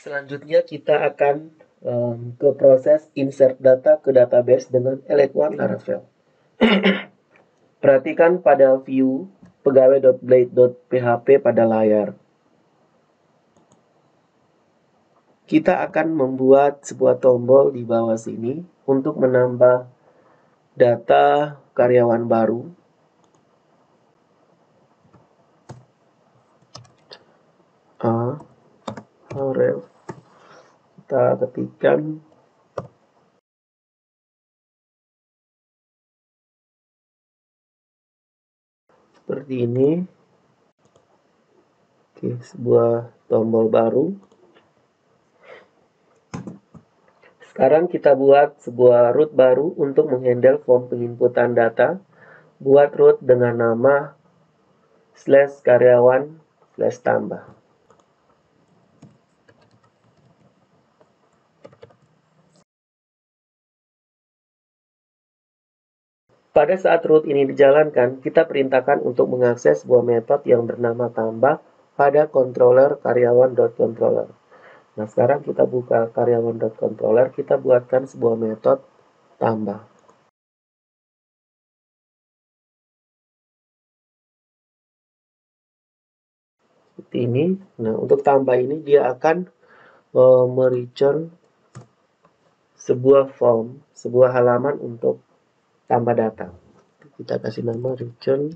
Selanjutnya kita akan ke proses insert data ke database dengan Electron Laravel. Perhatikan pada view pegawai.blade.php pada layar. Kita akan membuat sebuah tombol di bawah sini untuk menambah data karyawan baru. Kita ketikkan seperti ini. Oke, sebuah tombol baru. Sekarang kita buat sebuah root baru untuk menghandle form penginputan data. Buat root dengan nama /karyawan/tambah. Pada saat root ini dijalankan, kita perintahkan untuk mengakses sebuah metode yang bernama tambah pada controller karyawan.controller. Nah, sekarang kita buka karyawan.controller, kita buatkan sebuah metode tambah. Seperti ini. Nah, untuk tambah ini dia akan mereturn sebuah form, sebuah halaman untuk tambah data. Kita kasih nama return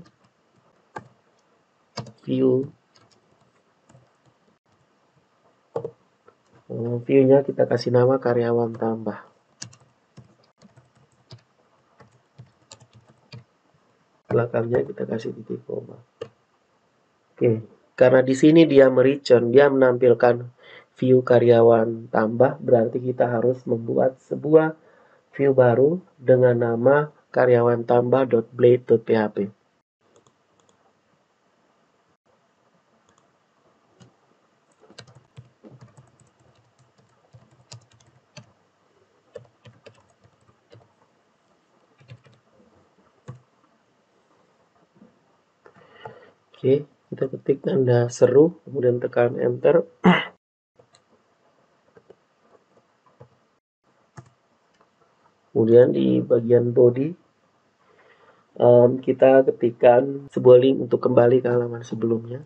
view. View-nya kita kasih nama karyawan tambah. Belakangnya kita kasih titik koma. Oke, karena di sini dia mereturn, dia menampilkan view karyawan tambah, berarti kita harus membuat sebuah view baru dengan nama karyawan tambah.blade.php. Oke, kita ketik tanda seru, kemudian tekan enter. Kemudian di bagian body, kita ketikkan sebuah link untuk kembali ke halaman sebelumnya.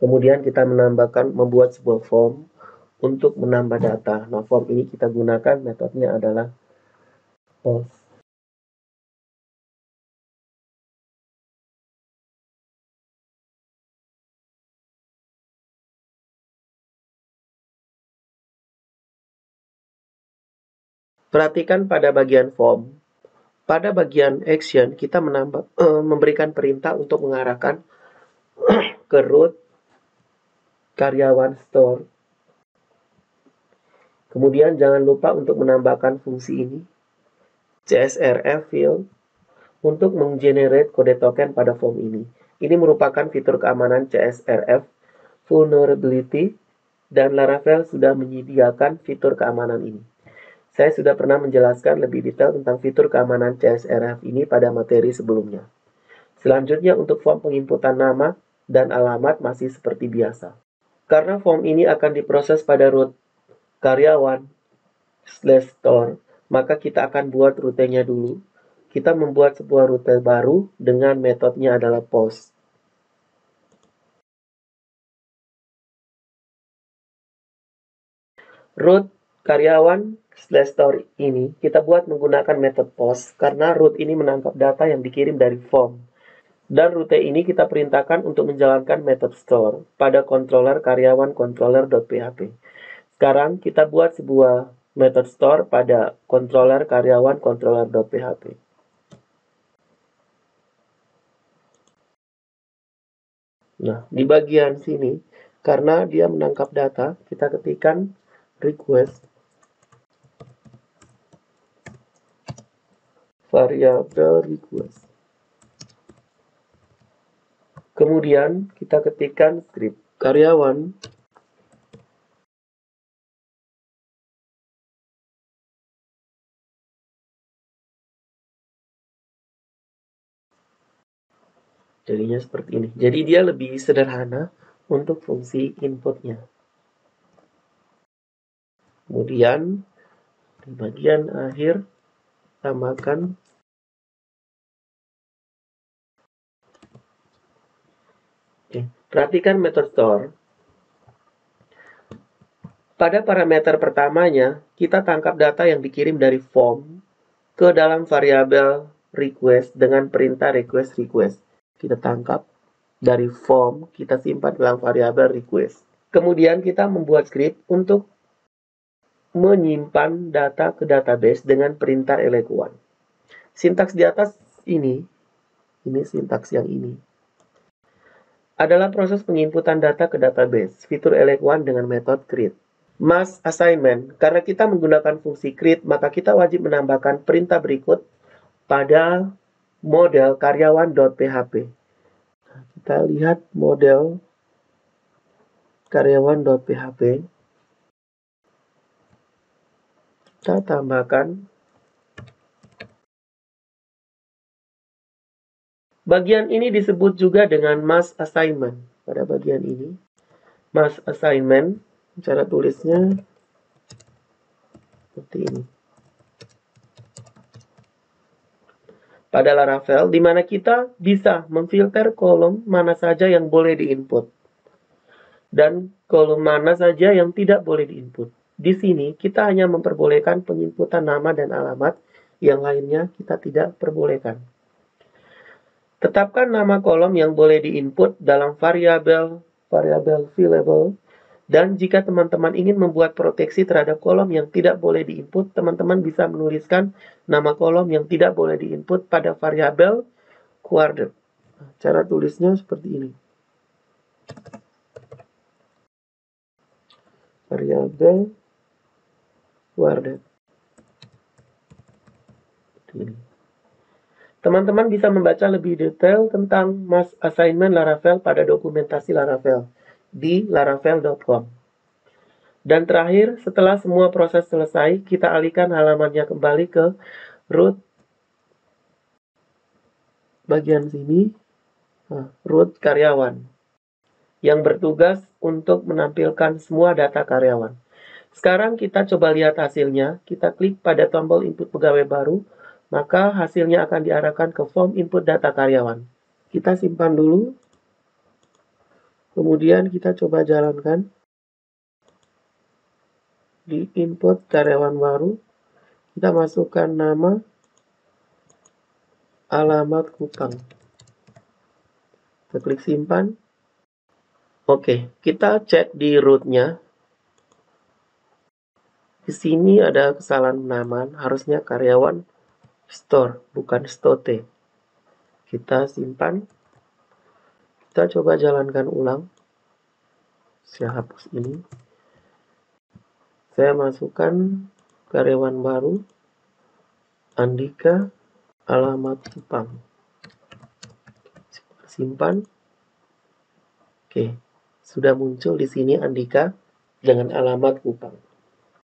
Kemudian kita membuat sebuah form untuk menambah data. Nah, form ini kita gunakan, metodenya adalah post. Perhatikan pada bagian form. Pada bagian action, kita memberikan perintah untuk mengarahkan ke root karyawan store. Kemudian jangan lupa untuk menambahkan fungsi ini, CSRF field, untuk menggenerate kode token pada form ini. Ini merupakan fitur keamanan CSRF vulnerability, dan Laravel sudah menyediakan fitur keamanan ini. Saya sudah pernah menjelaskan lebih detail tentang fitur keamanan CSRF ini pada materi sebelumnya. Selanjutnya untuk form penginputan nama dan alamat masih seperti biasa. Karena form ini akan diproses pada root karyawan/store, maka kita akan buat rutenya dulu. Kita membuat sebuah rute baru dengan metodenya adalah post. Root karyawan/store ini kita buat menggunakan metode post karena root ini menangkap data yang dikirim dari form. Dan rute ini kita perintahkan untuk menjalankan metode store pada controller karyawan controller.php. Sekarang kita buat sebuah metode store pada controller karyawan controller.php. Nah, di bagian sini, karena dia menangkap data, kita ketikkan request variabel request. Kemudian kita ketikkan script karyawan Jadinya seperti ini. Jadi dia lebih sederhana untuk fungsi inputnya. Kemudian di bagian akhir tambahkan perhatikan method store. Pada parameter pertamanya, kita tangkap data yang dikirim dari form ke dalam variabel request dengan perintah request. Kita tangkap dari form, kita simpan dalam variabel request. Kemudian kita membuat script untuk menyimpan data ke database dengan perintah elec1. Sintaks di atas ini sintaks yang ini, adalah proses penginputan data ke database, fitur elec1 dengan metode create. Mass assignment, karena kita menggunakan fungsi create, maka kita wajib menambahkan perintah berikut pada model karyawan.php. Kita lihat model karyawan.php. Kita tambahkan bagian ini disebut juga dengan mass assignment. Pada bagian ini, mass assignment, cara tulisnya seperti ini. Pada Laravel, di mana kita bisa memfilter kolom mana saja yang boleh diinput dan kolom mana saja yang tidak boleh diinput. Di sini kita hanya memperbolehkan penginputan nama dan alamat, yang lainnya kita tidak perbolehkan. Tetapkan nama kolom yang boleh diinput dalam variabel fillable, dan jika teman-teman ingin membuat proteksi terhadap kolom yang tidak boleh diinput, teman-teman bisa menuliskan nama kolom yang tidak boleh diinput pada variabel quarter. Cara tulisnya seperti ini. Variabel quarter. Teman-teman bisa membaca lebih detail tentang mass assignment Laravel pada dokumentasi Laravel di laravel.com. Dan terakhir, setelah semua proses selesai, kita alihkan halamannya kembali ke root bagian sini, root karyawan, yang bertugas untuk menampilkan semua data karyawan. Sekarang kita coba lihat hasilnya. Kita klik pada tombol input pegawai baru, maka hasilnya akan diarahkan ke form input data karyawan. Kita simpan dulu. Kemudian kita coba jalankan. Di input karyawan baru, kita masukkan nama, alamat Kupang. Kita klik simpan. Oke, kita cek di root-nya. Di sini ada kesalahan penamaan, harusnya karyawan store, bukan stote. Kita simpan. Kita coba jalankan ulang. Saya hapus ini. Saya masukkan karyawan baru, Andika, alamat Kupang. Simpan. Oke, sudah muncul di sini Andika dengan alamat Kupang.